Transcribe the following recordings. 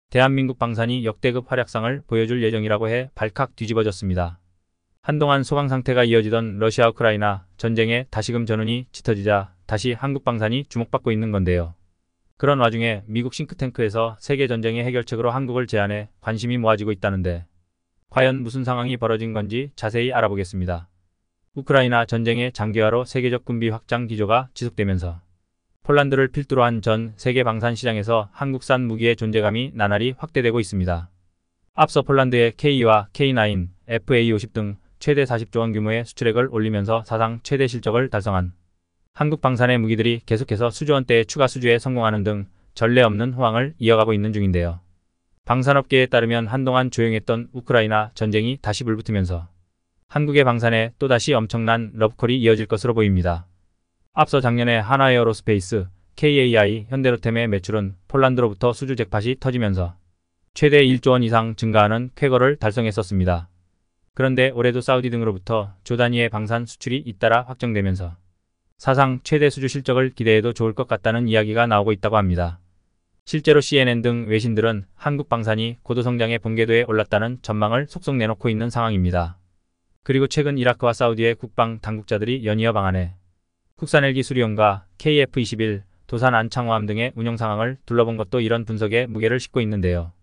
대한민국 방산이 역대급 활약상을 보여줄 예정이라고 해 발칵 뒤집어졌습니다. 한동안 소강 상태가 이어지던 러시아 우크라이나 전쟁에 다시금 전운이 짙어지자 다시 한국 방산이 주목받고 있는 건데요. 그런 와중에 미국 싱크탱크에서 세계전쟁의 해결책으로 한국을 제안해 관심이 모아지고 있다는데 과연 무슨 상황이 벌어진 건지 자세히 알아보겠습니다. 우크라이나 전쟁의 장기화로 세계적 군비 확장 기조가 지속되면서 폴란드를 필두로 한 전 세계 방산 시장에서 한국산 무기의 존재감이 나날이 확대되고 있습니다. 앞서 폴란드의 K2와 K9, FA50 등 최대 40조 원 규모의 수출액을 올리면서 사상 최대 실적을 달성한 한국 방산의 무기들이 계속해서 수조 원대의 추가 수주에 성공하는 등 전례 없는 호황을 이어가고 있는 중인데요. 방산업계에 따르면 한동안 조용했던 우크라이나 전쟁이 다시 불붙으면서 한국의 방산에 또다시 엄청난 러브콜이 이어질 것으로 보입니다. 앞서 작년에 한화에어로스페이스, KAI, 현대로템의 매출은 폴란드로부터 수주 잭팟이 터지면서 최대 1조 원 이상 증가하는 쾌거를 달성했었습니다. 그런데 올해도 사우디 등으로부터 조 단위의 방산 수출이 잇따라 확정되면서 사상 최대 수주 실적을 기대해도 좋을 것 같다는 이야기가 나오고 있다고 합니다. 실제로 CNN 등 외신들은 한국 방산이 고도 성장의 본궤도에 올랐다는 전망을 속속 내놓고 있는 상황입니다. 그리고 최근 이라크와 사우디의 국방 당국자들이 연이어 방한해 국산 헬기 수리용과 KF-21, 도산 안창호함 등의 운용 상황을 둘러본 것도 이런 분석에 무게를 싣고 있는데요.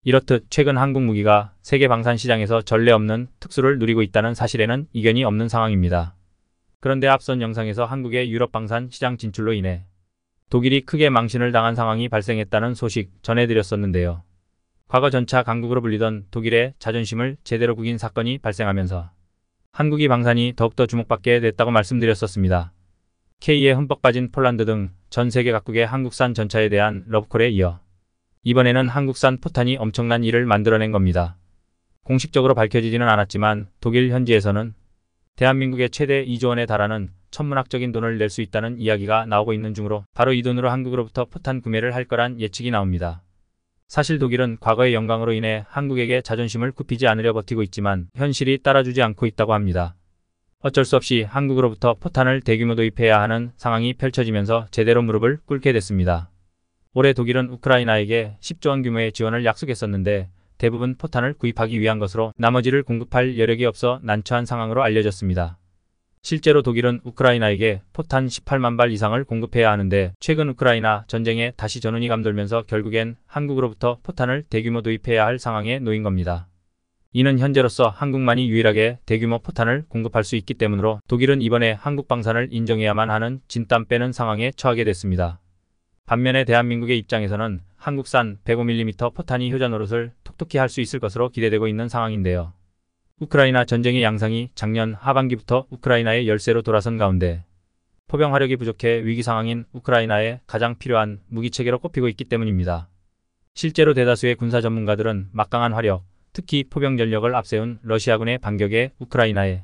이렇듯 최근 한국 무기가 세계 방산 시장에서 전례 없는 특수를 누리고 있다는 사실에는 이견이 없는 상황입니다. 그런데 앞선 영상에서 한국의 유럽 방산 시장 진출로 인해 독일이 크게 망신을 당한 상황이 발생했다는 소식 전해드렸었는데요. 과거 전차 강국으로 불리던 독일의 자존심을 제대로 구긴 사건이 발생하면서 한국이 방산이 더욱더 주목받게 됐다고 말씀드렸었습니다. K에 흠뻑 빠진 폴란드 등 전 세계 각국의 한국산 전차에 대한 러브콜에 이어 이번에는 한국산 포탄이 엄청난 일을 만들어낸 겁니다. 공식적으로 밝혀지지는 않았지만 독일 현지에서는 대한민국의 최대 2조 원에 달하는 천문학적인 돈을 낼 수 있다는 이야기가 나오고 있는 중으로 바로 이 돈으로 한국으로부터 포탄 구매를 할 거란 예측이 나옵니다. 사실 독일은 과거의 영광으로 인해 한국에게 자존심을 굽히지 않으려 버티고 있지만 현실이 따라주지 않고 있다고 합니다. 어쩔 수 없이 한국으로부터 포탄을 대규모 도입해야 하는 상황이 펼쳐지면서 제대로 무릎을 꿇게 됐습니다. 올해 독일은 우크라이나에게 10조 원 규모의 지원을 약속했었는데 대부분 포탄을 구입하기 위한 것으로 나머지를 공급할 여력이 없어 난처한 상황으로 알려졌습니다. 실제로 독일은 우크라이나에게 포탄 18만 발 이상을 공급해야 하는데 최근 우크라이나 전쟁에 다시 전운이 감돌면서 결국엔 한국으로부터 포탄을 대규모 도입해야 할 상황에 놓인 겁니다. 이는 현재로서 한국만이 유일하게 대규모 포탄을 공급할 수 있기 때문으로 독일은 이번에 한국 방산을 인정해야만 하는 진땀 빼는 상황에 처하게 됐습니다. 반면에 대한민국의 입장에서는 한국산 105mm 포탄이 효자 노릇을 톡톡히 할 수 있을 것으로 기대되고 있는 상황인데요. 우크라이나 전쟁의 양상이 작년 하반기부터 우크라이나의 열세로 돌아선 가운데 포병 화력이 부족해 위기 상황인 우크라이나에 가장 필요한 무기체계로 꼽히고 있기 때문입니다. 실제로 대다수의 군사 전문가들은 막강한 화력, 특히 포병 전력을 앞세운 러시아군의 반격에 우크라이나에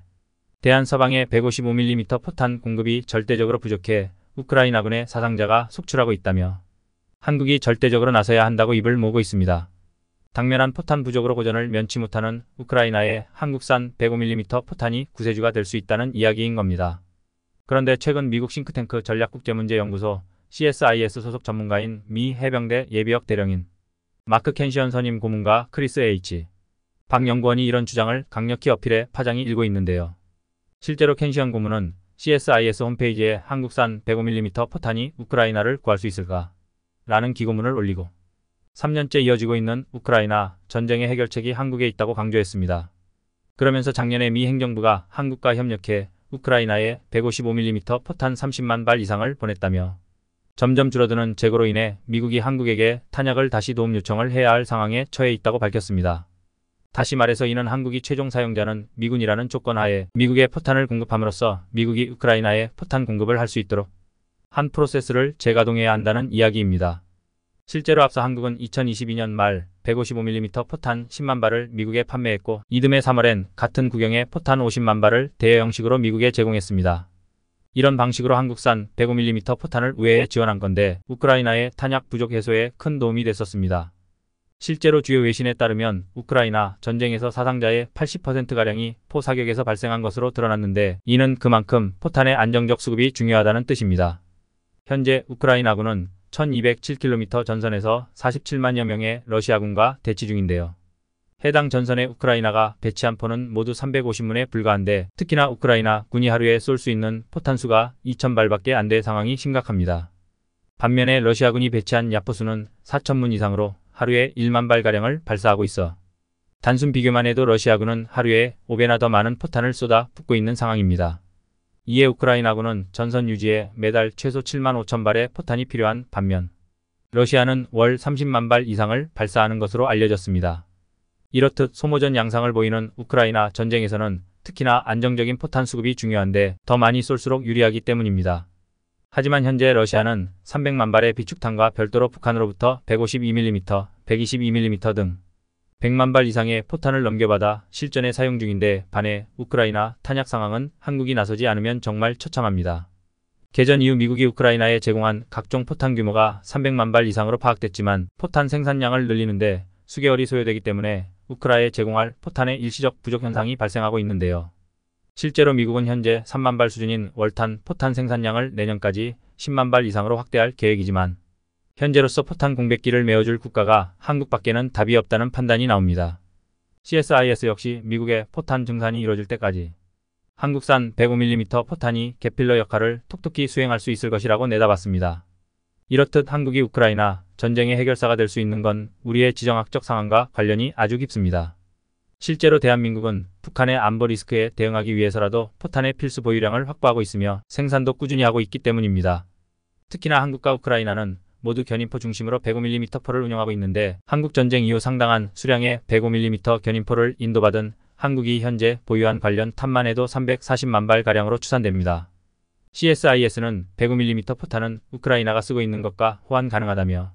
대한 서방의 155mm 포탄 공급이 절대적으로 부족해 우크라이나군의 사상자가 속출하고 있다며 한국이 절대적으로 나서야 한다고 입을 모으고 있습니다. 당면한 포탄 부족으로 고전을 면치 못하는 우크라이나의 한국산 105mm 포탄이 구세주가 될 수 있다는 이야기인 겁니다. 그런데 최근 미국 싱크탱크 전략국제문제연구소 CSIS 소속 전문가인 미 해병대 예비역 대령인 마크 켄시언 선임 고문과 크리스 H. 박 연구원이 이런 주장을 강력히 어필해 파장이 일고 있는데요. 실제로 켄시언 고문은 CSIS 홈페이지에 한국산 105mm 포탄이 우크라이나를 구할 수 있을까? 라는 기고문을 올리고 3년째 이어지고 있는 우크라이나 전쟁의 해결책이 한국에 있다고 강조했습니다. 그러면서 작년에 미 행정부가 한국과 협력해 우크라이나에 155mm 포탄 30만 발 이상을 보냈다며 점점 줄어드는 재고로 인해 미국이 한국에게 탄약을 다시 도움 요청을 해야 할 상황에 처해 있다고 밝혔습니다. 다시 말해서 이는 한국이 최종 사용자는 미군이라는 조건 하에 미국에 포탄을 공급함으로써 미국이 우크라이나에 포탄 공급을 할 수 있도록 한 프로세스를 재가동해야 한다는 이야기입니다. 실제로 앞서 한국은 2022년 말 155mm 포탄 10만 발을 미국에 판매했고 이듬해 3월엔 같은 구경의 포탄 50만 발을 대여 형식으로 미국에 제공했습니다. 이런 방식으로 한국산 105mm 포탄을 우회해 지원한 건데 우크라이나의 탄약 부족 해소에 큰 도움이 됐었습니다. 실제로 주요 외신에 따르면 우크라이나 전쟁에서 사상자의 80%가량이 포 사격에서 발생한 것으로 드러났는데 이는 그만큼 포탄의 안정적 수급이 중요하다는 뜻입니다. 현재 우크라이나군은 1207km 전선에서 47만여 명의 러시아군과 대치 중인데요. 해당 전선에 우크라이나가 배치한 포는 모두 350문에 불과한데 특히나 우크라이나 군이 하루에 쏠 수 있는 포탄 수가 2000발밖에 안 될 상황이 심각합니다. 반면에 러시아군이 배치한 야포수는 4000문 이상으로 하루에 1만 발가량을 발사하고 있어 단순 비교만 해도 러시아군은 하루에 5배나 더 많은 포탄을 쏟아 붓고 있는 상황입니다. 이에 우크라이나군은 전선 유지에 매달 최소 7만 5천 발의 포탄이 필요한 반면 러시아는 월 30만 발 이상을 발사하는 것으로 알려졌습니다. 이렇듯 소모전 양상을 보이는 우크라이나 전쟁에서는 특히나 안정적인 포탄 수급이 중요한데 더 많이 쏠수록 유리하기 때문입니다. 하지만 현재 러시아는 300만 발의 비축탄과 별도로 북한으로부터 152mm, 122mm 등 100만 발 이상의 포탄을 넘겨받아 실전에 사용 중인데 반해 우크라이나 탄약 상황은 한국이 나서지 않으면 정말 처참합니다. 개전 이후 미국이 우크라이나에 제공한 각종 포탄 규모가 300만 발 이상으로 파악됐지만 포탄 생산량을 늘리는데 수개월이 소요되기 때문에 우크라이나에 제공할 포탄의 일시적 부족 현상이 발생하고 있는데요. 실제로 미국은 현재 3만 발 수준인 월탄 포탄 생산량을 내년까지 10만 발 이상으로 확대할 계획이지만 현재로서 포탄 공백기를 메워줄 국가가 한국밖에는 답이 없다는 판단이 나옵니다. CSIS 역시 미국의 포탄 증산이 이뤄질 때까지 한국산 105mm 포탄이 개필러 역할을 톡톡히 수행할 수 있을 것이라고 내다봤습니다. 이렇듯 한국이 우크라이나 전쟁의 해결사가 될 수 있는 건 우리의 지정학적 상황과 관련이 아주 깊습니다. 실제로 대한민국은 북한의 안보 리스크에 대응하기 위해서라도 포탄의 필수 보유량을 확보하고 있으며 생산도 꾸준히 하고 있기 때문입니다. 특히나 한국과 우크라이나는 모두 견인포 중심으로 105mm 포를 운영하고 있는데 한국 전쟁 이후 상당한 수량의 105mm 견인포를 인도받은 한국이 현재 보유한 관련 탄만 해도 340만 발가량으로 추산됩니다. CSIS는 105mm 포탄은 우크라이나가 쓰고 있는 것과 호환 가능하다며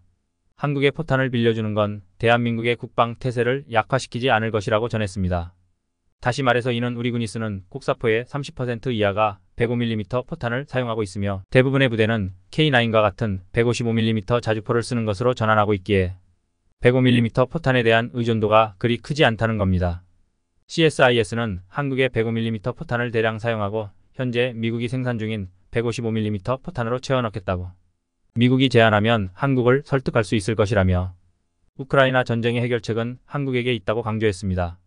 한국의 포탄을 빌려주는 건 대한민국의 국방 태세를 약화시키지 않을 것이라고 전했습니다. 다시 말해서 이는 우리 군이 쓰는 곡사포의 30% 이하가 105mm 포탄을 사용하고 있으며 대부분의 부대는 K9과 같은 155mm 자주포를 쓰는 것으로 전환하고 있기에 105mm 포탄에 대한 의존도가 그리 크지 않다는 겁니다. CSIS는 한국의 105mm 포탄을 대량 사용하고 현재 미국이 생산 중인 155mm 포탄으로 채워넣겠다고 미국이 제안하면 한국을 설득할 수 있을 것이라며 우크라이나 전쟁의 해결책은 한국에게 있다고 강조했습니다.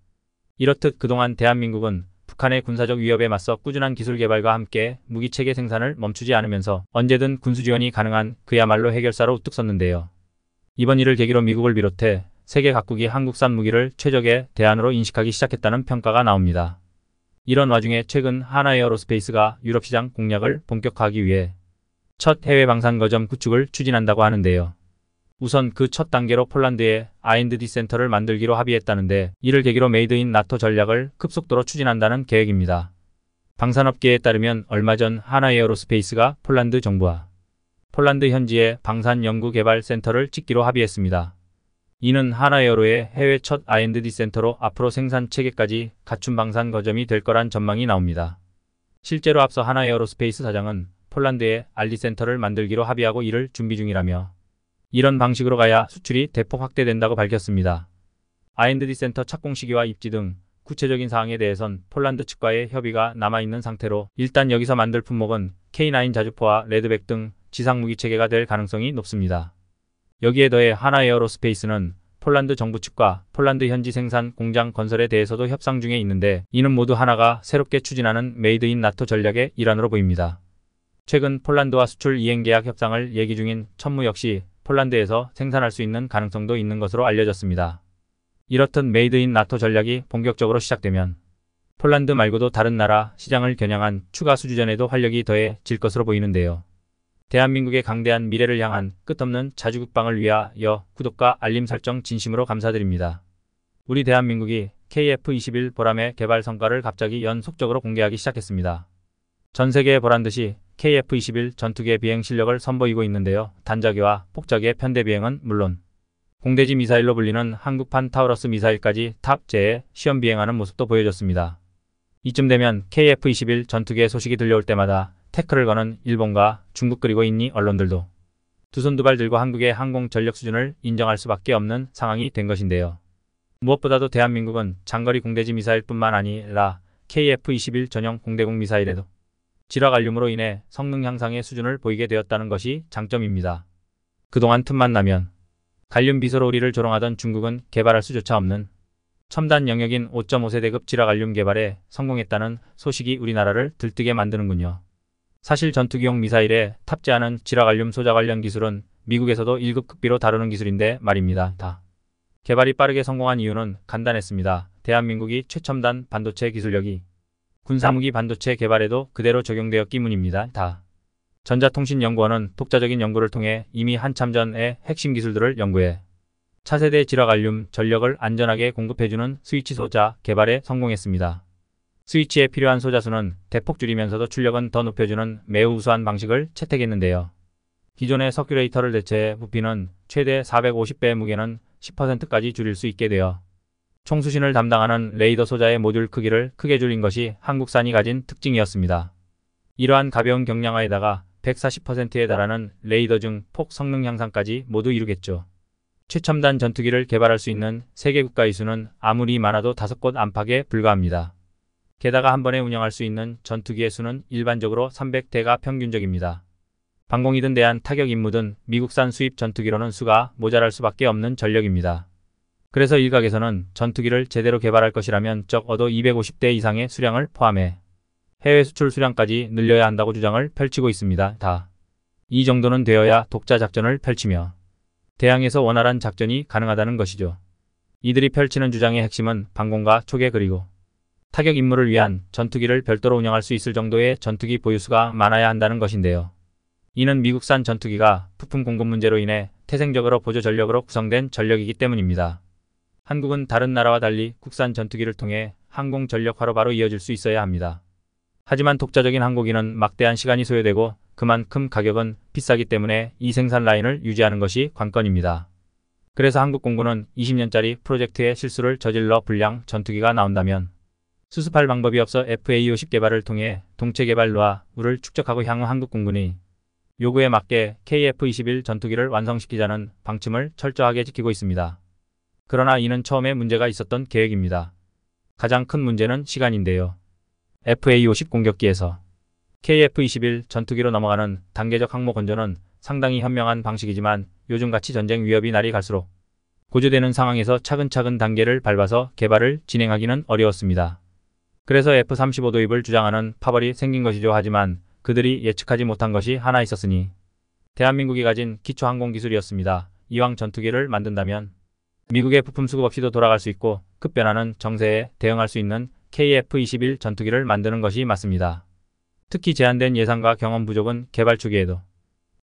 이렇듯 그동안 대한민국은 북한의 군사적 위협에 맞서 꾸준한 기술 개발과 함께 무기체계 생산을 멈추지 않으면서 언제든 군수 지원이 가능한 그야말로 해결사로 우뚝 섰는데요. 이번 일을 계기로 미국을 비롯해 세계 각국이 한국산 무기를 최적의 대안으로 인식하기 시작했다는 평가가 나옵니다. 이런 와중에 최근 하나에어로스페이스가 유럽 시장 공략을 본격화하기 위해 첫 해외 방산 거점 구축을 추진한다고 하는데요. 우선 그 첫 단계로 폴란드에 R&D 센터를 만들기로 합의했다는데 이를 계기로 메이드 인 나토 전략을 급속도로 추진한다는 계획입니다. 방산업계에 따르면 얼마 전 하나에어로스페이스가 폴란드 정부와 폴란드 현지의 방산 연구 개발 센터를 짓기로 합의했습니다. 이는 하나에어로의 해외 첫 R&D 센터로 앞으로 생산 체계까지 갖춘 방산 거점이 될 거란 전망이 나옵니다. 실제로 앞서 하나에어로스페이스 사장은 폴란드에 R&D 센터를 만들기로 합의하고 이를 준비 중이라며 이런 방식으로 가야 수출이 대폭 확대된다고 밝혔습니다. R&D 센터 착공 시기와 입지 등 구체적인 사항에 대해선 폴란드 측과의 협의가 남아있는 상태로 일단 여기서 만들 품목은 K9 자주포와 레드백 등 지상무기 체계가 될 가능성이 높습니다. 여기에 더해 하나에어로스페이스는 폴란드 정부 측과 폴란드 현지 생산 공장 건설에 대해서도 협상 중에 있는데 이는 모두 하나가 새롭게 추진하는 메이드 인 나토 전략의 일환으로 보입니다. 최근 폴란드와 수출 이행 계약 협상을 얘기 중인 천무 역시 폴란드에서 생산할 수 있는 가능성도 있는 것으로 알려졌습니다. 이렇듯 메이드 인 나토 전략이 본격적으로 시작되면 폴란드 말고도 다른 나라 시장을 겨냥한 추가 수주전에도 활력이 더해질 것으로 보이는데요. 대한민국의 강대한 미래를 향한 끝없는 자주국방을 위하여 구독과 알림 설정 진심으로 감사드립니다. 우리 대한민국이 KF-21 보람의 개발 성과를 갑자기 연속적으로 공개하기 시작했습니다. 전 세계에 보란듯이 KF-21 전투기의 비행 실력을 선보이고 있는데요. 단자기와 폭자기의 편대 비행은 물론 공대지 미사일로 불리는 한국판 타우러스 미사일까지 탑재해 시험 비행하는 모습도 보여줬습니다. 이쯤 되면 KF-21 전투기의 소식이 들려올 때마다 태클을 거는 일본과 중국 그리고 인니 언론들도 두 손 두 발 들고 한국의 항공 전력 수준을 인정할 수밖에 없는 상황이 된 것인데요. 무엇보다도 대한민국은 장거리 공대지 미사일뿐만 아니라 KF-21 전용 공대공 미사일에도 질화 갈륨으로 인해 성능 향상의 수준을 보이게 되었다는 것이 장점입니다. 그동안 틈만 나면 갈륨 비소로우리를 조롱하던 중국은 개발할 수조차 없는 첨단 영역인 5.5세대급 지라갈륨 개발에 성공했다는 소식이 우리나라를 들뜨게 만드는군요. 사실 전투기용 미사일에 탑재하는 지라갈륨 소자 관련 기술은 미국에서도 1급 극비로 다루는 기술인데 말입니다. 개발이 빠르게 성공한 이유는 간단했습니다. 대한민국이 최첨단 반도체 기술력이 군사무기 반도체 개발에도 그대로 적용되었기 때문입니다. 전자통신연구원은 독자적인 연구를 통해 이미 한참 전에 핵심 기술들을 연구해 차세대 지라갈륨 전력을 안전하게 공급해주는 스위치 소자 개발에 성공했습니다. 스위치에 필요한 소자수는 대폭 줄이면서도 출력은 더 높여주는 매우 우수한 방식을 채택했는데요. 기존의 서큘레이터를 대체해 부피는 최대 450배의 무게는 10%까지 줄일 수 있게 되어 총수신을 담당하는 레이더 소자의 모듈 크기를 크게 줄인 것이 한국산이 가진 특징이었습니다. 이러한 가벼운 경량화에다가 140%에 달하는 레이더 중 폭 성능 향상까지 모두 이루겠죠. 최첨단 전투기를 개발할 수 있는 세계 국가의 수는 아무리 많아도 5곳 안팎에 불과합니다. 게다가 한 번에 운영할 수 있는 전투기의 수는 일반적으로 300대가 평균적입니다. 방공이든 대한 타격 임무든 미국산 수입 전투기로는 수가 모자랄 수밖에 없는 전력입니다. 그래서 일각에서는 전투기를 제대로 개발할 것이라면 적어도 250대 이상의 수량을 포함해 해외 수출 수량까지 늘려야 한다고 주장을 펼치고 있습니다. 이 정도는 되어야 독자 작전을 펼치며 대항에서 원활한 작전이 가능하다는 것이죠. 이들이 펼치는 주장의 핵심은 방공과 초계 그리고 타격 임무를 위한 전투기를 별도로 운영할 수 있을 정도의 전투기 보유수가 많아야 한다는 것인데요. 이는 미국산 전투기가 부품 공급 문제로 인해 태생적으로 보조 전력으로 구성된 전력이기 때문입니다. 한국은 다른 나라와 달리 국산 전투기를 통해 항공 전력화로 바로 이어질 수 있어야 합니다. 하지만 독자적인 항공기는 막대한 시간이 소요되고 그만큼 가격은 비싸기 때문에 이 생산 라인을 유지하는 것이 관건입니다. 그래서 한국 공군은 20년짜리 프로젝트에 실수를 저질러 불량 전투기가 나온다면 수습할 방법이 없어 FA-50 개발을 통해 동체 개발 노하우를 축적하고 향후 한국 공군이 요구에 맞게 KF-21 전투기를 완성시키자는 방침을 철저하게 지키고 있습니다. 그러나 이는 처음에 문제가 있었던 계획입니다. 가장 큰 문제는 시간인데요. FA-50 공격기에서 KF-21 전투기로 넘어가는 단계적 항모 건조는 상당히 현명한 방식이지만 요즘같이 전쟁 위협이 날이 갈수록 고조되는 상황에서 차근차근 단계를 밟아서 개발을 진행하기는 어려웠습니다. 그래서 F-35 도입을 주장하는 파벌이 생긴 것이죠. 하지만 그들이 예측하지 못한 것이 하나 있었으니 대한민국이 가진 기초 항공 기술이었습니다. 이왕 전투기를 만든다면 미국의 부품 수급 없이도 돌아갈 수 있고 급변하는 정세에 대응할 수 있는 KF-21 전투기를 만드는 것이 맞습니다. 특히 제한된 예산과 경험 부족은 개발 초기에도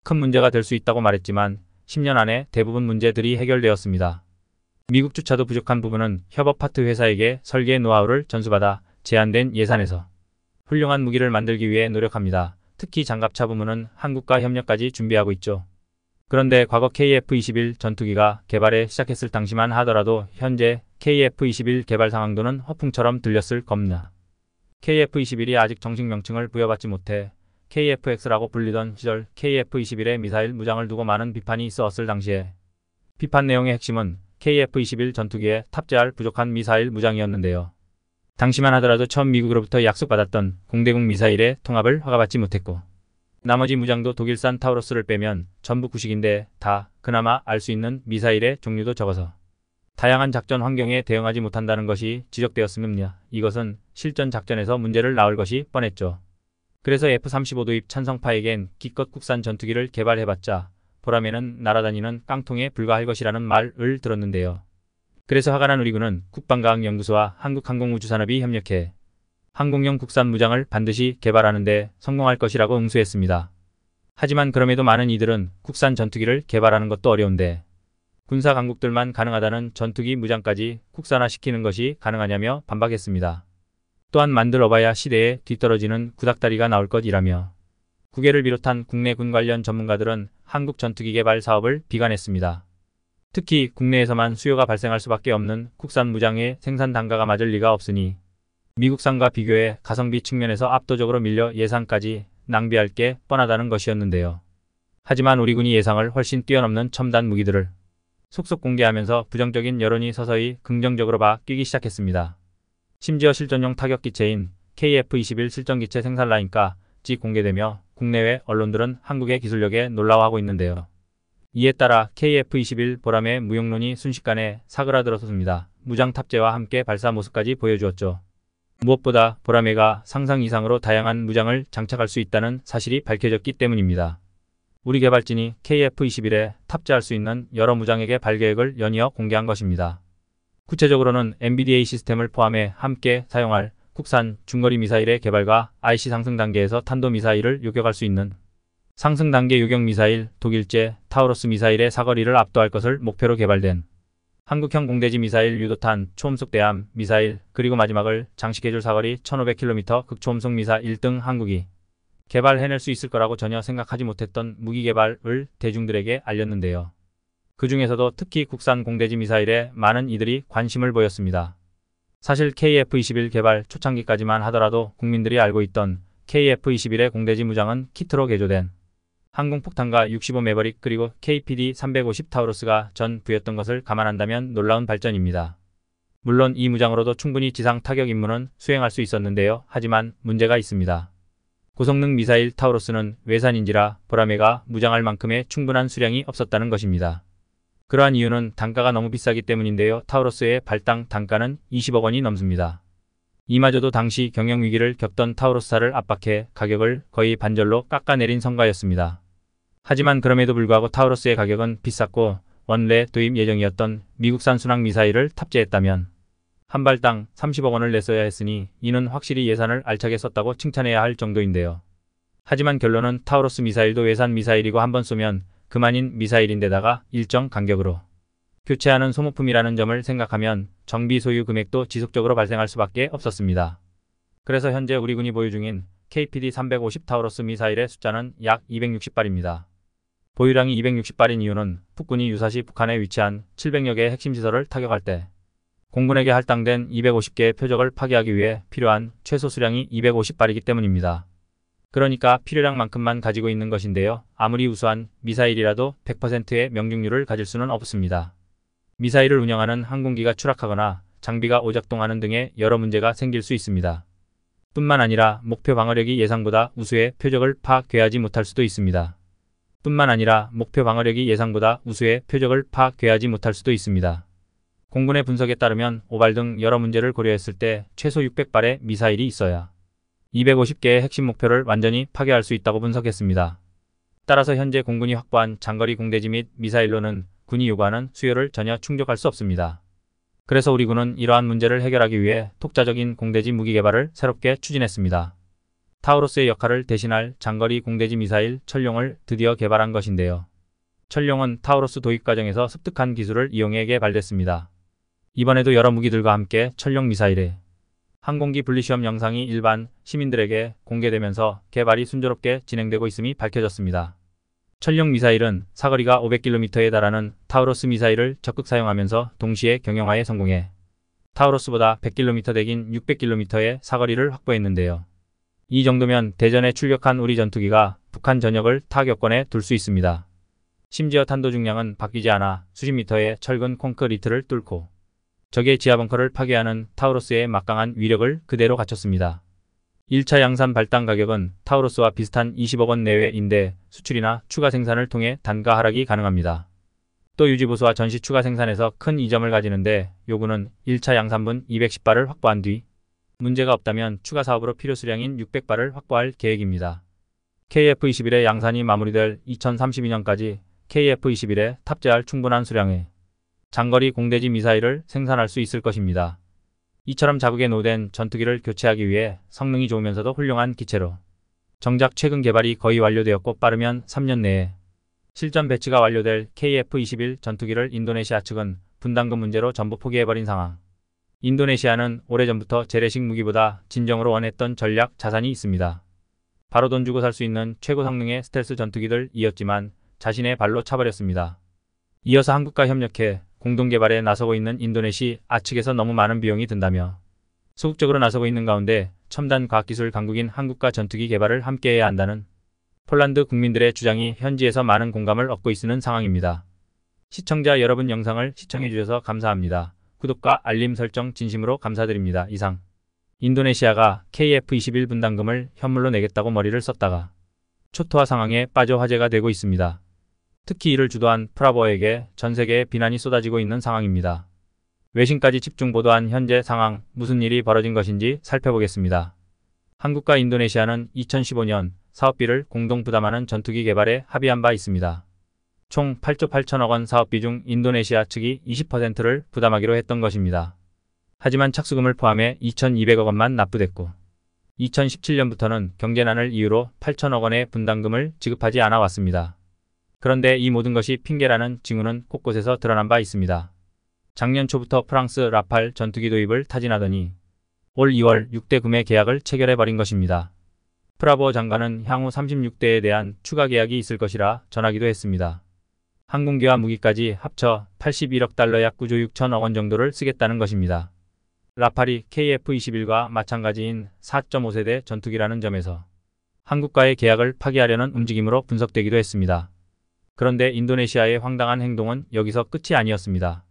큰 문제가 될 수 있다고 말했지만 10년 안에 대부분 문제들이 해결되었습니다. 미국조차도 부족한 부분은 협업 파트 회사에게 설계 노하우를 전수받아 제한된 예산에서 훌륭한 무기를 만들기 위해 노력합니다. 특히 장갑차 부문은 한국과 협력까지 준비하고 있죠. 그런데 과거 KF-21 전투기가 개발에 시작했을 당시만 하더라도 현재 KF-21 개발 상황도는 허풍처럼 들렸을 겁니다. KF-21이 아직 정식 명칭을 부여받지 못해 KF-X라고 불리던 시절 KF-21의 미사일 무장을 두고 많은 비판이 있었을 당시에 비판 내용의 핵심은 KF-21 전투기에 탑재할 부족한 미사일 무장이었는데요. 당시만 하더라도 처음 미국으로부터 약속받았던 공대공 미사일의 통합을 허가받지 못했고 나머지 무장도 독일산 타우러스를 빼면 전부 구식인데 다 그나마 알 수 있는 미사일의 종류도 적어서 다양한 작전 환경에 대응하지 못한다는 것이 지적되었습니다. 이것은 실전 작전에서 문제를 낳을 것이 뻔했죠. 그래서 F-35 도입 찬성파에겐 기껏 국산 전투기를 개발해봤자 보라매는 날아다니는 깡통에 불과할 것이라는 말을 들었는데요. 그래서 화가 난 우리군은 국방과학연구소와 한국항공우주산업이 협력해 항공용 국산 무장을 반드시 개발하는 데 성공할 것이라고 응수했습니다. 하지만 그럼에도 많은 이들은 국산 전투기를 개발하는 것도 어려운데 군사 강국들만 가능하다는 전투기 무장까지 국산화시키는 것이 가능하냐며 반박했습니다. 또한 만들어봐야 시대에 뒤떨어지는 구닥다리가 나올 것이라며 국외를 비롯한 국내 군 관련 전문가들은 한국 전투기 개발 사업을 비관했습니다. 특히 국내에서만 수요가 발생할 수밖에 없는 국산 무장의 생산 단가가 맞을 리가 없으니 미국산과 비교해 가성비 측면에서 압도적으로 밀려 예산까지 낭비할 게 뻔하다는 것이었는데요. 하지만 우리 군이 예상을 훨씬 뛰어넘는 첨단 무기들을 속속 공개하면서 부정적인 여론이 서서히 긍정적으로 바뀌기 시작했습니다. 심지어 실전용 타격기체인 KF-21 실전기체 생산 라인까지 공개되며 국내외 언론들은 한국의 기술력에 놀라워하고 있는데요. 이에 따라 KF-21 보람의 무용론이 순식간에 사그라들었습니다. 무장 탑재와 함께 발사 모습까지 보여주었죠. 무엇보다 보라매가 상상 이상으로 다양한 무장을 장착할 수 있다는 사실이 밝혀졌기 때문입니다. 우리 개발진이 KF-21에 탑재할 수 있는 여러 무장의 개발 계획을 연이어 공개한 것입니다. 구체적으로는 MBDA 시스템을 포함해 함께 사용할 국산 중거리 미사일의 개발과 IC 상승 단계에서 탄도 미사일을 요격할 수 있는 상승 단계 요격 미사일, 독일제 타우러스 미사일의 사거리를 압도할 것을 목표로 개발된 한국형 공대지 미사일 유도탄 초음속 대함 미사일, 그리고 마지막을 장식해줄 사거리 1500km 극초음속 미사일 등 한국이 개발해낼 수 있을 거라고 전혀 생각하지 못했던 무기 개발을 대중들에게 알렸는데요. 그 중에서도 특히 국산 공대지 미사일에 많은 이들이 관심을 보였습니다. 사실 KF-21 개발 초창기까지만 하더라도 국민들이 알고 있던 KF-21의 공대지 무장은 키트로 개조된 항공폭탄과 65 매버릭 그리고 KPD-350 타우루스가 전부였던 것을 감안한다면 놀라운 발전입니다. 물론 이 무장으로도 충분히 지상 타격 임무는 수행할 수 있었는데요. 하지만 문제가 있습니다. 고성능 미사일 타우루스는 외산인지라 보라매가 무장할 만큼의 충분한 수량이 없었다는 것입니다. 그러한 이유는 단가가 너무 비싸기 때문인데요. 타우루스의 발당 단가는 20억 원이 넘습니다. 이마저도 당시 경영위기를 겪던 타우루스사를 압박해 가격을 거의 반절로 깎아내린 성과였습니다. 하지만 그럼에도 불구하고 타우루스의 가격은 비쌌고 원래 도입 예정이었던 미국산 순항 미사일을 탑재했다면 한 발당 30억 원을 냈어야 했으니 이는 확실히 예산을 알차게 썼다고 칭찬해야 할 정도인데요. 하지만 결론은 타우루스 미사일도 외산 미사일이고 한번 쏘면 그만인 미사일인데다가 일정 간격으로 교체하는 소모품이라는 점을 생각하면 정비 소유 금액도 지속적으로 발생할 수밖에 없었습니다. 그래서 현재 우리 군이 보유 중인 KPD-350 타우루스 미사일의 숫자는 약 260발입니다. 보유량이 260발인 이유는 북군이 유사시 북한에 위치한 700여 개의 핵심 시설을 타격할 때 공군에게 할당된 250개의 표적을 파괴하기 위해 필요한 최소 수량이 250발이기 때문입니다. 그러니까 필요량만큼만 가지고 있는 것인데요. 아무리 우수한 미사일이라도 100%의 명중률을 가질 수는 없습니다. 미사일을 운영하는 항공기가 추락하거나 장비가 오작동하는 등의 여러 문제가 생길 수 있습니다. 뿐만 아니라 목표 방어력이 예상보다 우수해 표적을 파괴하지 못할 수도 있습니다. 공군의 분석에 따르면 오발 등 여러 문제를 고려했을 때 최소 600발의 미사일이 있어야 250개의 핵심 목표를 완전히 파괴할 수 있다고 분석했습니다. 따라서 현재 공군이 확보한 장거리 공대지 및 미사일로는 군이 요구하는 수요를 전혀 충족할 수 없습니다. 그래서 우리 군은 이러한 문제를 해결하기 위해 독자적인 공대지 무기 개발을 새롭게 추진했습니다. 타우루스의 역할을 대신할 장거리 공대지 미사일 천룡을 드디어 개발한 것인데요. 천룡은 타우루스 도입 과정에서 습득한 기술을 이용해 개발됐습니다. 이번에도 여러 무기들과 함께 천룡 미사일의 항공기 분리시험 영상이 일반 시민들에게 공개되면서 개발이 순조롭게 진행되고 있음이 밝혀졌습니다. 천룡 미사일은 사거리가 500km에 달하는 타우루스 미사일을 적극 사용하면서 동시에 경영화에 성공해 타우루스보다 100km 대긴 600km의 사거리를 확보했는데요. 이 정도면 대전에 출격한 우리 전투기가 북한 전역을 타격권에 둘 수 있습니다. 심지어 탄도 중량은 바뀌지 않아 수십 미터의 철근 콘크리트를 뚫고 적의 지하 벙커를 파괴하는 타우루스의 막강한 위력을 그대로 갖췄습니다. 1차 양산 발당 가격은 타우루스와 비슷한 20억 원 내외인데 수출이나 추가 생산을 통해 단가 하락이 가능합니다. 또 유지보수와 전시 추가 생산에서 큰 이점을 가지는데 요구는 1차 양산분 210발을 확보한 뒤 문제가 없다면 추가 사업으로 필요 수량인 600발을 확보할 계획입니다. KF-21의 양산이 마무리될 2032년까지 KF-21에 탑재할 충분한 수량의 장거리 공대지 미사일을 생산할 수 있을 것입니다. 이처럼 자국에 노후된 전투기를 교체하기 위해 성능이 좋으면서도 훌륭한 기체로 정작 최근 개발이 거의 완료되었고 빠르면 3년 내에 실전 배치가 완료될 KF-21 전투기를 인도네시아 측은 분담금 문제로 전부 포기해버린 상황. 인도네시아는 오래전부터 재래식 무기보다 진정으로 원했던 전략 자산이 있습니다. 바로 돈 주고 살 수 있는 최고 성능의 스텔스 전투기들이었지만 자신의 발로 차버렸습니다. 이어서 한국과 협력해 공동개발에 나서고 있는 인도네시아 측에서 너무 많은 비용이 든다며 소극적으로 나서고 있는 가운데 첨단 과학기술 강국인 한국과 전투기 개발을 함께해야 한다는 폴란드 국민들의 주장이 현지에서 많은 공감을 얻고 있는 상황입니다. 시청자 여러분, 영상을 시청해주셔서 감사합니다. 구독과 알림 설정 진심으로 감사드립니다. 이상 인도네시아가 KF-21 분담금을 현물로 내겠다고 머리를 썼다가 초토화 상황에 빠져 화제가 되고 있습니다. 특히 이를 주도한 프라보에게 전 세계에 비난이 쏟아지고 있는 상황입니다. 외신까지 집중 보도한 현재 상황, 무슨 일이 벌어진 것인지 살펴보겠습니다. 한국과 인도네시아는 2015년 사업비를 공동 부담하는 전투기 개발에 합의한 바 있습니다. 총 8조 8천억 원 사업비 중 인도네시아 측이 20%를 부담하기로 했던 것입니다. 하지만 착수금을 포함해 2,200억 원만 납부됐고 2017년부터는 경제난을 이유로 8천억 원의 분담금을 지급하지 않아 왔습니다. 그런데 이 모든 것이 핑계라는 징후는 곳곳에서 드러난 바 있습니다. 작년 초부터 프랑스 라팔 전투기 도입을 타진하더니 올 2월 6대 구매 계약을 체결해버린 것입니다. 프라보 장관은 향후 36대에 대한 추가 계약이 있을 것이라 전하기도 했습니다. 항공기와 무기까지 합쳐 81억 달러 약 9조 6천억 원 정도를 쓰겠다는 것입니다. 라팔이 KF-21과 마찬가지인 4.5세대 전투기라는 점에서 한국과의 계약을 파기하려는 움직임으로 분석되기도 했습니다. 그런데 인도네시아의 황당한 행동은 여기서 끝이 아니었습니다.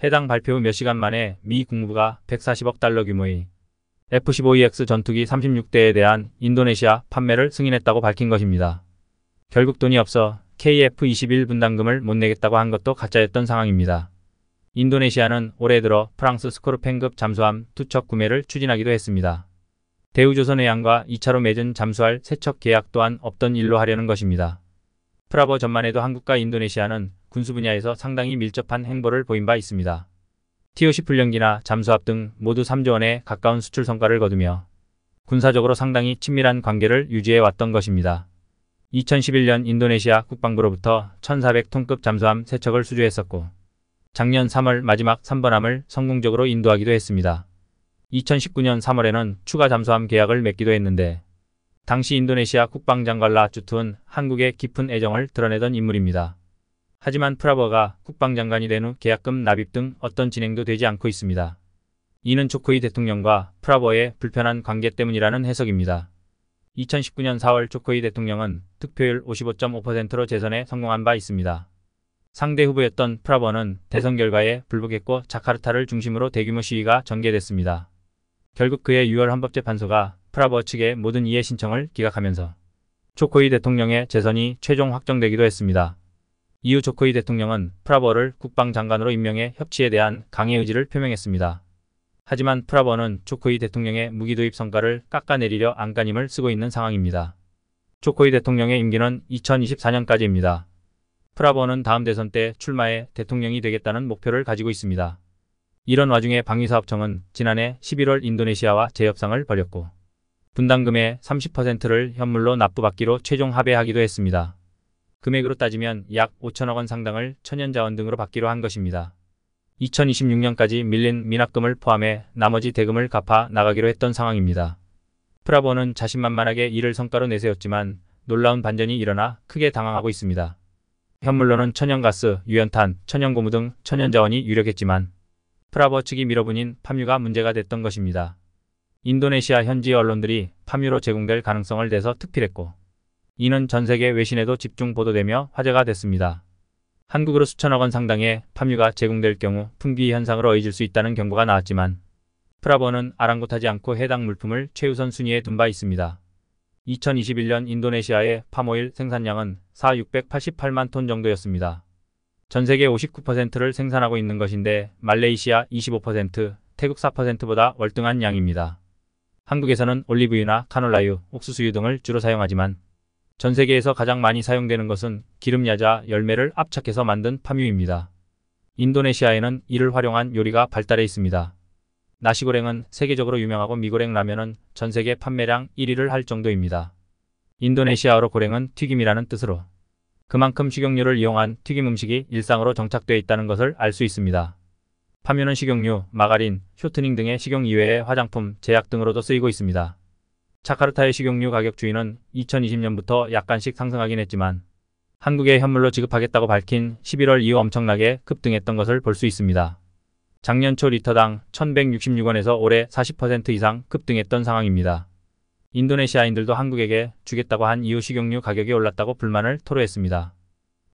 해당 발표 후 몇 시간 만에 미 국무부가 140억 달러 규모의 F-15EX 전투기 36대에 대한 인도네시아 판매를 승인했다고 밝힌 것입니다. 결국 돈이 없어 KF-21 분담금을 못 내겠다고 한 것도 가짜였던 상황입니다. 인도네시아는 올해 들어 프랑스 스코르펜급 잠수함 2척 구매를 추진하기도 했습니다. 대우조선해양과 2차로 맺은 잠수할 3척 계약 또한 없던 일로 하려는 것입니다. 프라보 전만 해도 한국과 인도네시아는 군수 분야에서 상당히 밀접한 행보를 보인 바 있습니다. T-50 훈련기나 잠수함 등 모두 3조 원에 가까운 수출 성과를 거두며 군사적으로 상당히 친밀한 관계를 유지해 왔던 것입니다. 2011년 인도네시아 국방부로부터 1,400톤급 잠수함 3척을 수주했었고 작년 3월 마지막 3번함을 성공적으로 인도하기도 했습니다. 2019년 3월에는 추가 잠수함 계약을 맺기도 했는데 당시 인도네시아 국방장관 라주툰은 한국의 깊은 애정을 드러내던 인물입니다. 하지만 프라보가 국방장관이 된 후 계약금 납입 등 어떤 진행도 되지 않고 있습니다. 이는 조코이 대통령과 프라보의 불편한 관계 때문이라는 해석입니다. 2019년 4월 조코이 대통령은 득표율 55.5%로 재선에 성공한 바 있습니다. 상대 후보였던 프라보는 대선 결과에 불복했고 자카르타를 중심으로 대규모 시위가 전개됐습니다. 결국 그의 6월 헌법재판소가 프라보 측의 모든 이해 신청을 기각하면서 조코이 대통령의 재선이 최종 확정되기도 했습니다. 이후 조코이 대통령은 프라보를 국방장관으로 임명해 협치에 대한 강의 의지를 표명했습니다. 하지만 프라보는 조코이 대통령의 무기 도입 성과를 깎아내리려 안간힘을 쓰고 있는 상황입니다. 조코이 대통령의 임기는 2024년까지입니다. 프라보는 다음 대선 때 출마해 대통령이 되겠다는 목표를 가지고 있습니다. 이런 와중에 방위사업청은 지난해 11월 인도네시아와 재협상을 벌였고 분담금의 30%를 현물로 납부받기로 최종 합의하기도 했습니다. 금액으로 따지면 약 5천억 원 상당을 천연자원 등으로 받기로 한 것입니다. 2026년까지 밀린 미납금을 포함해 나머지 대금을 갚아 나가기로 했던 상황입니다. 프라보는 자신만만하게 이를 성과로 내세웠지만 놀라운 반전이 일어나 크게 당황하고 있습니다. 현물로는 천연가스, 유연탄, 천연고무 등 천연자원이 유력했지만 프라보 측이 밀어붙인 팜유가 문제가 됐던 것입니다. 인도네시아 현지 언론들이 팜유로 제공될 가능성을 대서 특필했고 이는 전세계 외신에도 집중 보도되며 화제가 됐습니다. 한국으로 수천억 원 상당의 팜유가 제공될 경우 품귀 현상으로 의질 수 있다는 경고가 나왔지만 프라보는 아랑곳하지 않고 해당 물품을 최우선 순위에 둔 바 있습니다. 2021년 인도네시아의 팜오일 생산량은 4,688만 톤 정도였습니다. 전세계 59%를 생산하고 있는 것인데 말레이시아 25%, 태국 4%보다 월등한 양입니다. 한국에서는 올리브유나 카놀라유, 옥수수유 등을 주로 사용하지만 전 세계에서 가장 많이 사용되는 것은 기름야자 열매를 압착해서 만든 팜유입니다. 인도네시아에는 이를 활용한 요리가 발달해 있습니다. 나시고랭은 세계적으로 유명하고 미고랭 라면은 전 세계 판매량 1위를 할 정도입니다. 인도네시아어로 고랭은 튀김이라는 뜻으로 그만큼 식용유를 이용한 튀김 음식이 일상으로 정착되어 있다는 것을 알 수 있습니다. 팜유는 식용유, 마가린, 쇼트닝 등의 식용 이외에 화장품, 제약 등으로도 쓰이고 있습니다. 자카르타의 식용유 가격 추이는 2020년부터 약간씩 상승하긴 했지만 한국에 현물로 지급하겠다고 밝힌 11월 이후 엄청나게 급등했던 것을 볼 수 있습니다. 작년 초 리터당 1,166원에서 올해 40% 이상 급등했던 상황입니다. 인도네시아인들도 한국에게 주겠다고 한 이후 식용유 가격이 올랐다고 불만을 토로했습니다.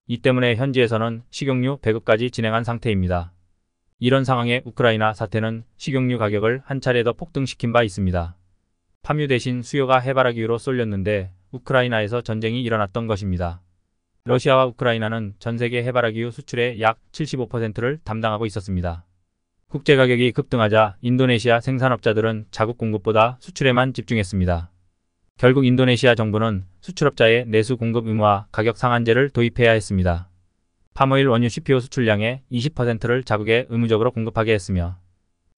이 때문에 현지에서는 식용유 배급까지 진행한 상태입니다. 이런 상황에 우크라이나 사태는 식용유 가격을 한 차례 더 폭등시킨 바 있습니다. 팜유 대신 수요가 해바라기유로 쏠렸는데 우크라이나에서 전쟁이 일어났던 것입니다. 러시아와 우크라이나는 전 세계 해바라기유 수출의 약 75%를 담당하고 있었습니다. 국제 가격이 급등하자 인도네시아 생산업자들은 자국 공급보다 수출에만 집중했습니다. 결국 인도네시아 정부는 수출업자의 내수 공급 의무화 가격 상한제를 도입해야 했습니다. 파모일 원유 CPO 수출량의 20%를 자국에 의무적으로 공급하게 했으며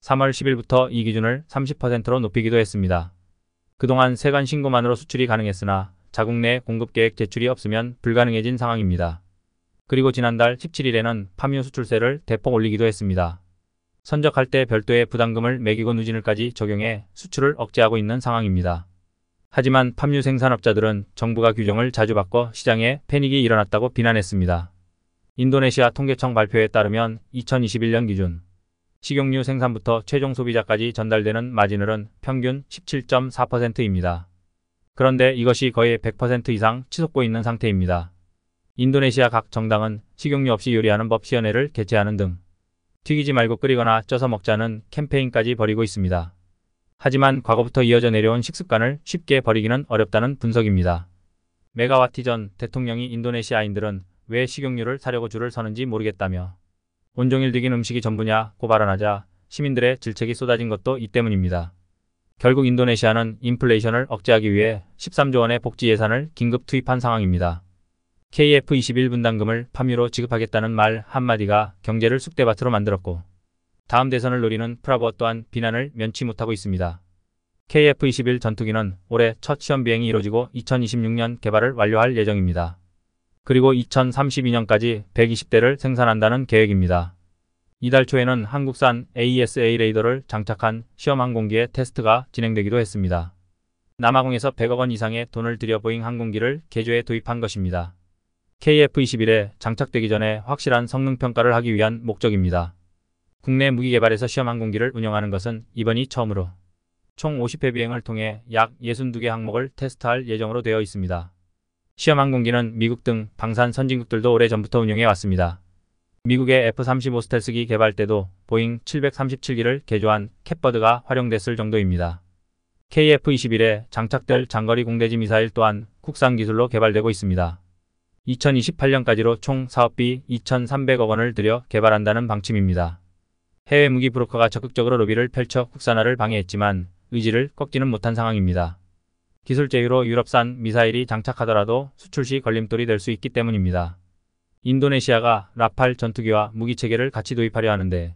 3월 10일부터 이 기준을 30%로 높이기도 했습니다. 그동안 세관 신고만으로 수출이 가능했으나 자국 내 공급 계획 제출이 없으면 불가능해진 상황입니다. 그리고 지난달 17일에는 팜유 수출세를 대폭 올리기도 했습니다. 선적할 때 별도의 부담금을 매기고 누진을까지 적용해 수출을 억제하고 있는 상황입니다. 하지만 팜유 생산업자들은 정부가 규정을 자주 바꿔 시장에 패닉이 일어났다고 비난했습니다. 인도네시아 통계청 발표에 따르면 2021년 기준 식용유 생산부터 최종 소비자까지 전달되는 마진율은 평균 17.4%입니다. 그런데 이것이 거의 100% 이상 치솟고 있는 상태입니다. 인도네시아 각 정당은 식용유 없이 요리하는 법 시연회를 개최하는 등 튀기지 말고 끓이거나 쪄서 먹자는 캠페인까지 벌이고 있습니다. 하지만 과거부터 이어져 내려온 식습관을 쉽게 버리기는 어렵다는 분석입니다. 메가와티 전 대통령이 인도네시아인들은 왜 식용유를 사려고 줄을 서는지 모르겠다며 온종일 튀긴 음식이 전부냐고 발언하자 시민들의 질책이 쏟아진 것도 이 때문입니다. 결국 인도네시아는 인플레이션을 억제하기 위해 13조 원의 복지 예산을 긴급 투입한 상황입니다. KF21 분담금을 팜유로 지급하겠다는 말 한마디가 경제를 쑥대밭으로 만들었고 다음 대선을 노리는 프라보어 또한 비난을 면치 못하고 있습니다. KF21 전투기는 올해 첫 시험 비행이 이뤄지고 2026년 개발을 완료할 예정입니다. 그리고 2032년까지 120대를 생산한다는 계획입니다. 이달 초에는 한국산 AESA 레이더를 장착한 시험 항공기의 테스트가 진행되기도 했습니다. 남아공에서 100억 원 이상의 돈을 들여 보잉 항공기를 개조해 도입한 것입니다. KF21에 장착되기 전에 확실한 성능 평가를 하기 위한 목적입니다. 국내 무기 개발에서 시험 항공기를 운영하는 것은 이번이 처음으로 총 50회 비행을 통해 약 62개 항목을 테스트할 예정으로 되어 있습니다. 시험 항공기는 미국 등 방산 선진국들도 오래전부터 운영해 왔습니다. 미국의 F-35 스텔스기 개발 때도 보잉 737기를 개조한 캣버드가 활용됐을 정도입니다. KF-21에 장착될 장거리 공대지 미사일 또한 국산 기술로 개발되고 있습니다. 2028년까지로 총 사업비 2,300억 원을 들여 개발한다는 방침입니다. 해외 무기 브로커가 적극적으로 로비를 펼쳐 국산화를 방해했지만 의지를 꺾지는 못한 상황입니다. 기술 제휴로 유럽산 미사일이 장착하더라도 수출 시 걸림돌이 될 수 있기 때문입니다. 인도네시아가 라팔 전투기와 무기체계를 같이 도입하려 하는데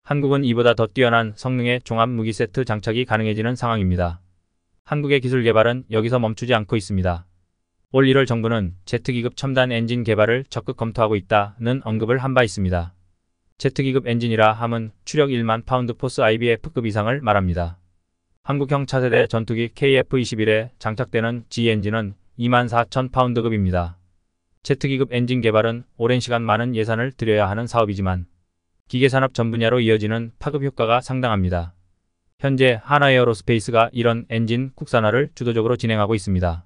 한국은 이보다 더 뛰어난 성능의 종합 무기 세트 장착이 가능해지는 상황입니다. 한국의 기술 개발은 여기서 멈추지 않고 있습니다. 올 1월 정부는 제트기급 첨단 엔진 개발을 적극 검토하고 있다는 언급을 한 바 있습니다. 제트기급 엔진이라 함은 추력 1만 파운드 포스 IBF급 이상을 말합니다. 한국형 차세대 전투기 KF-21에 장착되는 G 엔진은 24,000 파운드급입니다. 제트기급 엔진 개발은 오랜 시간 많은 예산을 들여야 하는 사업이지만 기계산업 전 분야로 이어지는 파급 효과가 상당합니다. 현재 하나에어로스페이스가 이런 엔진 국산화를 주도적으로 진행하고 있습니다.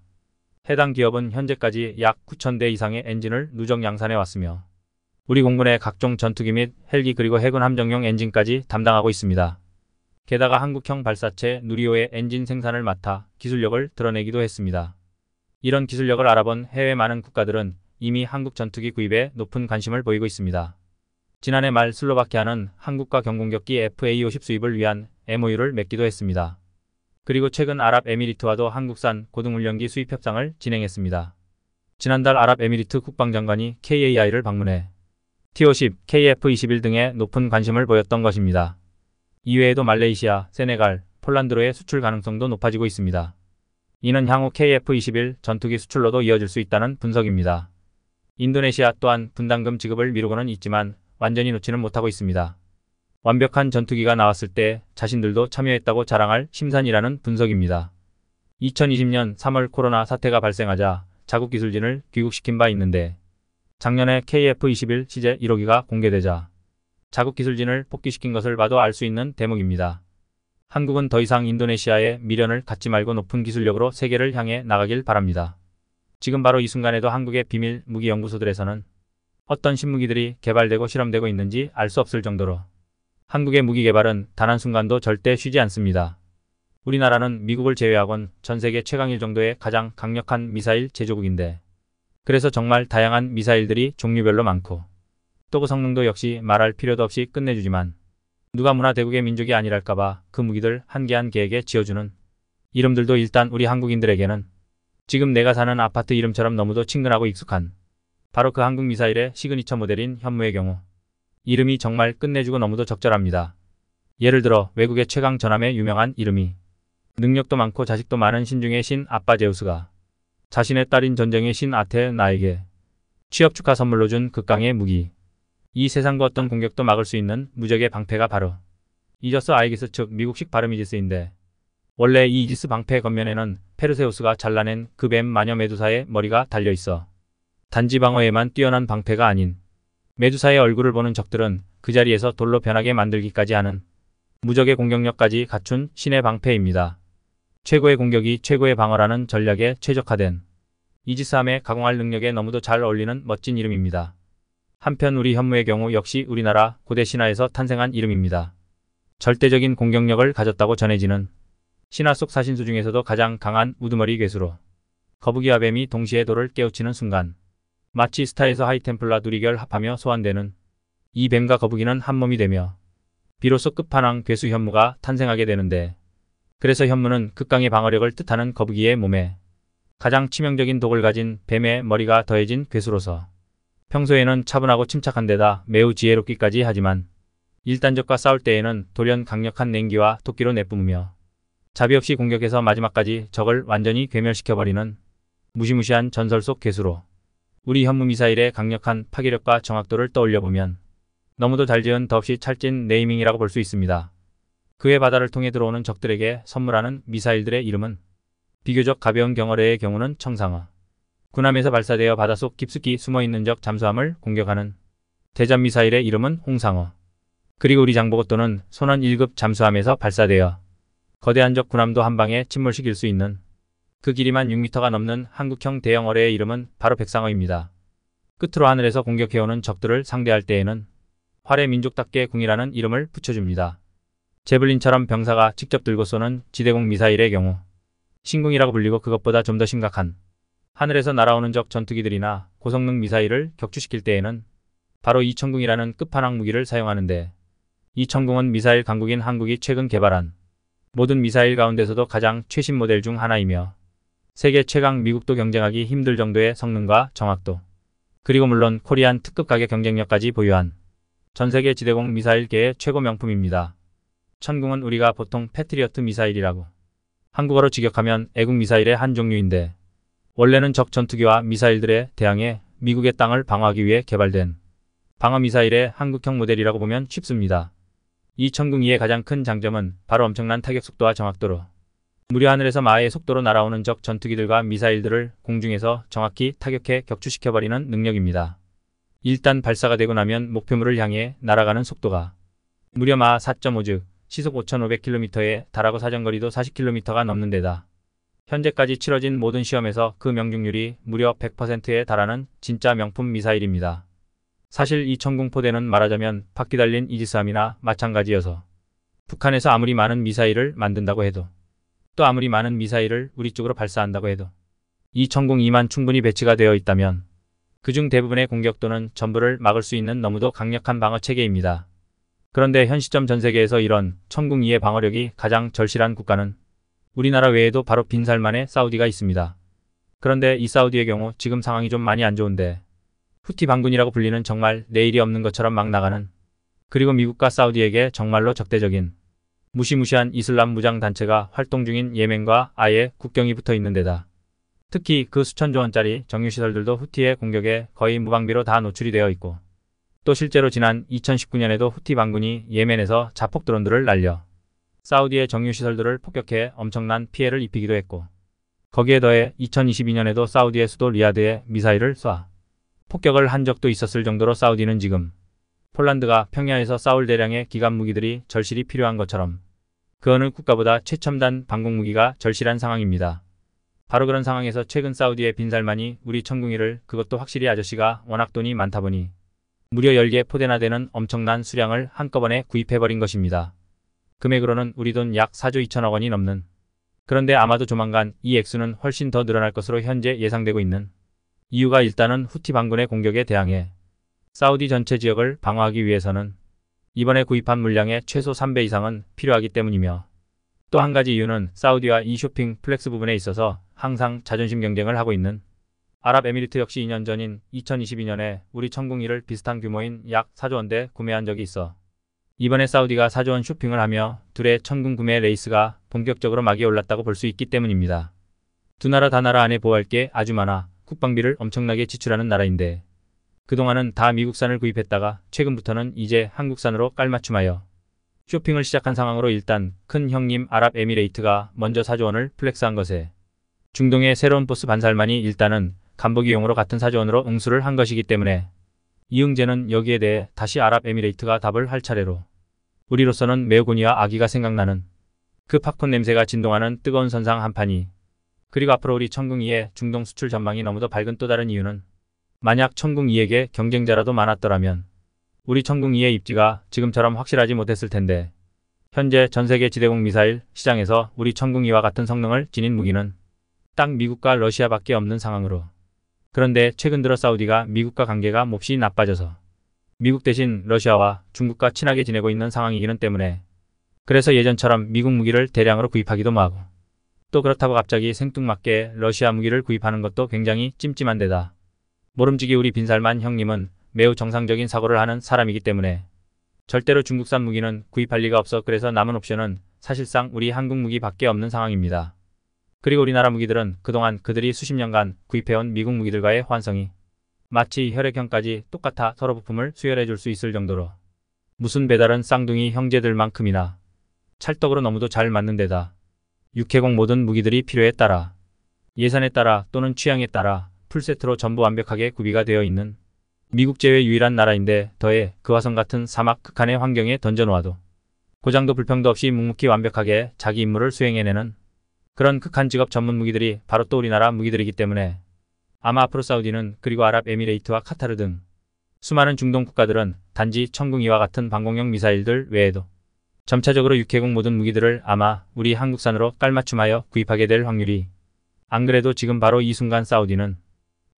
해당 기업은 현재까지 약 9,000대 이상의 엔진을 누적 양산해 왔으며 우리 공군의 각종 전투기 및 헬기 그리고 해군 함정용 엔진까지 담당하고 있습니다. 게다가 한국형 발사체 누리호의 엔진 생산을 맡아 기술력을 드러내기도 했습니다. 이런 기술력을 알아본 해외 많은 국가들은 이미 한국 전투기 구입에 높은 관심을 보이고 있습니다. 지난해 말 슬로바키아는 한국과 경공격기 FA-50 수입을 위한 MOU를 맺기도 했습니다. 그리고 최근 아랍에미리트와도 한국산 고등훈련기 수입 협상을 진행했습니다. 지난달 아랍에미리트 국방장관이 KAI를 방문해 T-50, KF-21 등에 높은 관심을 보였던 것입니다. 이외에도 말레이시아, 세네갈, 폴란드로의 수출 가능성도 높아지고 있습니다. 이는 향후 KF-21 전투기 수출로도 이어질 수 있다는 분석입니다. 인도네시아 또한 분담금 지급을 미루고는 있지만 완전히 놓지는 못하고 있습니다. 완벽한 전투기가 나왔을 때 자신들도 참여했다고 자랑할 심산이라는 분석입니다. 2020년 3월 코로나 사태가 발생하자 자국 기술진을 귀국시킨 바 있는데 작년에 KF-21 시제 1호기가 공개되자 자국 기술진을 복귀시킨 것을 봐도 알 수 있는 대목입니다. 한국은 더 이상 인도네시아의 미련을 갖지 말고 높은 기술력으로 세계를 향해 나가길 바랍니다. 지금 바로 이 순간에도 한국의 비밀 무기 연구소들에서는 어떤 신무기들이 개발되고 실험되고 있는지 알 수 없을 정도로 한국의 무기 개발은 단 한순간도 절대 쉬지 않습니다. 우리나라는 미국을 제외하곤 전 세계 최강일 정도의 가장 강력한 미사일 제조국인데 그래서 정말 다양한 미사일들이 종류별로 많고 또 그 성능도 역시 말할 필요도 없이 끝내주지만 누가 문화대국의 민족이 아니랄까봐 그 무기들 한 개 한 개에게 지어주는 이름들도 일단 우리 한국인들에게는 지금 내가 사는 아파트 이름처럼 너무도 친근하고 익숙한 바로 그 한국 미사일의 시그니처 모델인 현무의 경우 이름이 정말 끝내주고 너무도 적절합니다. 예를 들어 외국의 최강 전함의 유명한 이름이 능력도 많고 자식도 많은 신중의 신 아빠 제우스가 자신의 딸인 전쟁의 신 아테나에게 취업 축하 선물로 준 극강의 무기. 이 세상 그 어떤 공격도 막을 수 있는 무적의 방패가 바로 이저스 아이기스 즉 미국식 발음 이지스인데 원래 이 이지스 방패 겉면에는 페르세우스가 잘라낸 그 뱀 마녀 메두사의 머리가 달려있어 단지 방어에만 뛰어난 방패가 아닌 메두사의 얼굴을 보는 적들은 그 자리에서 돌로 변하게 만들기까지 하는 무적의 공격력까지 갖춘 신의 방패입니다. 최고의 공격이 최고의 방어라는 전략에 최적화된 이지스함에 가공할 능력에 너무도 잘 어울리는 멋진 이름입니다. 한편 우리 현무의 경우 역시 우리나라 고대 신화에서 탄생한 이름입니다. 절대적인 공격력을 가졌다고 전해지는 신화 속 사신수 중에서도 가장 강한 우두머리 괴수로 거북이와 뱀이 동시에 돌을 깨우치는 순간 마치 스타에서 하이템플라 누리결 합하며 소환되는 이 뱀과 거북이는 한 몸이 되며 비로소 끝판왕 괴수 현무가 탄생하게 되는데 그래서 현무는 극강의 방어력을 뜻하는 거북이의 몸에 가장 치명적인 독을 가진 뱀의 머리가 더해진 괴수로서 평소에는 차분하고 침착한 데다 매우 지혜롭기까지 하지만 일단적과 싸울 때에는 돌연 강력한 냉기와 토끼로 내뿜으며 자비 없이 공격해서 마지막까지 적을 완전히 괴멸시켜버리는 무시무시한 전설 속 괴수로 우리 현무 미사일의 강력한 파괴력과 정확도를 떠올려보면 너무도 잘 지은 더없이 찰진 네이밍이라고 볼 수 있습니다. 그의 바다를 통해 들어오는 적들에게 선물하는 미사일들의 이름은 비교적 가벼운 경어뢰의 경우는 청상어, 군함에서 발사되어 바닷속 깊숙이 숨어있는 적 잠수함을 공격하는 대잠 미사일의 이름은 홍상어, 그리고 우리 장보고 또는 손원 1급 잠수함에서 발사되어 거대한 적 군함도 한방에 침몰시킬 수 있는 그 길이만 6m가 넘는 한국형 대형 어뢰의 이름은 바로 백상어입니다. 끝으로 하늘에서 공격해오는 적들을 상대할 때에는 활의 민족답게 궁이라는 이름을 붙여줍니다. 제블린처럼 병사가 직접 들고 쏘는 지대공 미사일의 경우 신궁이라고 불리고 그것보다 좀 더 심각한 하늘에서 날아오는 적 전투기들이나 고성능 미사일을 격추시킬 때에는 바로 이천궁이라는 끝판왕 무기를 사용하는데 이천궁은 미사일 강국인 한국이 최근 개발한 모든 미사일 가운데서도 가장 최신 모델 중 하나이며 세계 최강 미국도 경쟁하기 힘들 정도의 성능과 정확도 그리고 물론 코리안 특급 가격 경쟁력까지 보유한 전세계 지대공 미사일계의 최고 명품입니다. 천궁은 우리가 보통 패트리어트 미사일이라고 한국어로 직역하면 애국 미사일의 한 종류인데 원래는 적 전투기와 미사일들에 대항해 미국의 땅을 방어하기 위해 개발된 방어 미사일의 한국형 모델이라고 보면 쉽습니다. 이 천궁 2의 가장 큰 장점은 바로 엄청난 타격 속도와 정확도로 무려 하늘에서 마하의 속도로 날아오는 적 전투기들과 미사일들을 공중에서 정확히 타격해 격추시켜버리는 능력입니다. 일단 발사가 되고 나면 목표물을 향해 날아가는 속도가 무려 마하 4.5 즉 시속 5,500km에 달하고 사정거리도 40km가 넘는 데다 현재까지 치러진 모든 시험에서 그 명중률이 무려 100%에 달하는 진짜 명품 미사일입니다. 사실 이 천궁포대는 말하자면 바퀴 달린 이지스함이나 마찬가지여서 북한에서 아무리 많은 미사일을 만든다고 해도 또 아무리 많은 미사일을 우리 쪽으로 발사한다고 해도 이 천궁 2만 충분히 배치가 되어 있다면 그중 대부분의 공격도는 전부를 막을 수 있는 너무도 강력한 방어체계입니다. 그런데 현 시점 전 세계에서 이런 천궁 2의 방어력이 가장 절실한 국가는 우리나라 외에도 바로 빈살만의 사우디가 있습니다. 그런데 이 사우디의 경우 지금 상황이 좀 많이 안 좋은데 후티 반군이라고 불리는 정말 내일이 없는 것처럼 막 나가는 그리고 미국과 사우디에게 정말로 적대적인 무시무시한 이슬람 무장단체가 활동 중인 예멘과 아예 국경이 붙어 있는 데다 특히 그 수천조 원짜리 정유시설들도 후티의 공격에 거의 무방비로 다 노출이 되어 있고 또 실제로 지난 2019년에도 후티 반군이 예멘에서 자폭 드론들을 날려 사우디의 정유시설들을 폭격해 엄청난 피해를 입히기도 했고 거기에 더해 2022년에도 사우디의 수도 리야드에 미사일을 쏴 폭격을 한 적도 있었을 정도로 사우디는 지금 폴란드가 평야에서 싸울 대량의 기갑 무기들이 절실히 필요한 것처럼 그 어느 국가보다 최첨단 방공 무기가 절실한 상황입니다. 바로 그런 상황에서 최근 사우디의 빈살만이 우리 천궁이를 그것도 확실히 아저씨가 워낙 돈이 많다 보니 무려 10개 포대나 되는 엄청난 수량을 한꺼번에 구입해버린 것입니다. 금액으로는 우리 돈 약 4조 2천억 원이 넘는 그런데 아마도 조만간 이 액수는 훨씬 더 늘어날 것으로 현재 예상되고 있는 이유가 일단은 후티 반군의 공격에 대항해 사우디 전체 지역을 방어하기 위해서는 이번에 구입한 물량의 최소 3배 이상은 필요하기 때문이며, 또 한 가지 이유는 사우디와 이 쇼핑 플렉스 부분에 있어서 항상 자존심 경쟁을 하고 있는 아랍에미리트 역시 2년 전인 2022년에 우리 천궁이를 비슷한 규모인 약 4조 원대 구매한 적이 있어 이번에 사우디가 4조 원 쇼핑을 하며 둘의 천궁 구매 레이스가 본격적으로 막이 올랐다고 볼 수 있기 때문입니다. 두 나라 다 나라 안에 보호할 게 아주 많아 국방비를 엄청나게 지출하는 나라인데, 그동안은 다 미국산을 구입했다가 최근부터는 이제 한국산으로 깔맞춤하여 쇼핑을 시작한 상황으로 일단 큰 형님 아랍에미레이트가 먼저 4조 원을 플렉스한 것에 중동의 새로운 보스 반살만이 일단은 간보기용으로 같은 4조 원으로 응수를 한 것이기 때문에 이응재는 여기에 대해 다시 아랍에미레이트가 답을 할 차례로 우리로서는 매우 고니와 아기가 생각나는 그 팝콘 냄새가 진동하는 뜨거운 선상 한 판이, 그리고 앞으로 우리 천궁이의 중동 수출 전망이 너무도 밝은 또 다른 이유는 만약 천궁이에게 경쟁자라도 많았더라면 우리 천궁이의 입지가 지금처럼 확실하지 못했을 텐데, 현재 전세계 지대공 미사일 시장에서 우리 천궁이와 같은 성능을 지닌 무기는 딱 미국과 러시아밖에 없는 상황으로, 그런데 최근 들어 사우디가 미국과 관계가 몹시 나빠져서 미국 대신 러시아와 중국과 친하게 지내고 있는 상황이기는 때문에, 그래서 예전처럼 미국 무기를 대량으로 구입하기도 뭐하고, 또 그렇다고 갑자기 생뚱맞게 러시아 무기를 구입하는 것도 굉장히 찜찜한 데다 모름지기 우리 빈살만 형님은 매우 정상적인 사고를 하는 사람이기 때문에 절대로 중국산 무기는 구입할 리가 없어. 그래서 남은 옵션은 사실상 우리 한국 무기밖에 없는 상황입니다. 그리고 우리나라 무기들은 그동안 그들이 수십 년간 구입해온 미국 무기들과의 호환성이 마치 혈액형까지 똑같아 서로 부품을 수혈해줄 수 있을 정도로 무슨 배달은 쌍둥이 형제들만큼이나 찰떡으로 너무도 잘 맞는 데다 육해공 모든 무기들이 필요에 따라, 예산에 따라 또는 취향에 따라 풀세트로 전부 완벽하게 구비가 되어 있는 미국 제외 유일한 나라인데, 더해 그 화성 같은 사막 극한의 환경에 던져놓아도 고장도 불평도 없이 묵묵히 완벽하게 자기 임무를 수행해내는 그런 극한 직업 전문 무기들이 바로 또 우리나라 무기들이기 때문에, 아마 앞으로 사우디는 그리고 아랍에미레이트와 카타르 등 수많은 중동 국가들은 단지 천궁이와 같은 방공형 미사일들 외에도 점차적으로 육해공 모든 무기들을 아마 우리 한국산으로 깔맞춤하여 구입하게 될 확률이, 안 그래도 지금 바로 이 순간 사우디는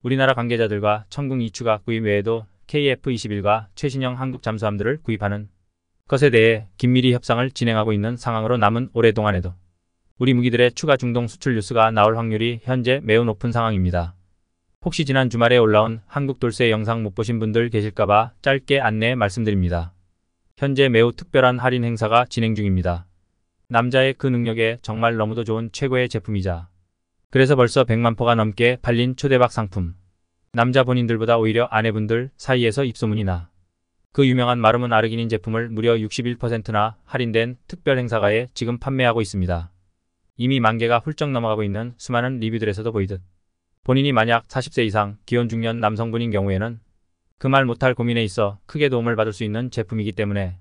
우리나라 관계자들과 천궁 2추가 구입 외에도 KF-21과 최신형 한국 잠수함들을 구입하는 것에 대해 긴밀히 협상을 진행하고 있는 상황으로 남은 올해 동안에도 우리 무기들의 추가 중동 수출 뉴스가 나올 확률이 현재 매우 높은 상황입니다. 혹시 지난 주말에 올라온 한국 돌쇠 영상 못 보신 분들 계실까봐 짧게 안내 말씀드립니다. 현재 매우 특별한 할인 행사가 진행 중입니다. 남자의 그 능력에 정말 너무도 좋은 최고의 제품이자, 그래서 벌써 100만 포가 넘게 팔린 초대박 상품. 남자 본인들보다 오히려 아내분들 사이에서 입소문이 나 그 유명한 마르문 아르기닌 제품을 무려 61%나 할인된 특별 행사가에 지금 판매하고 있습니다. 이미 10,000개가 훌쩍 넘어가고 있는 수많은 리뷰들에서도 보이듯 본인이 만약 40세 이상 기혼 중년 남성분인 경우에는 그 말 못할 고민에 있어 크게 도움을 받을 수 있는 제품이기 때문에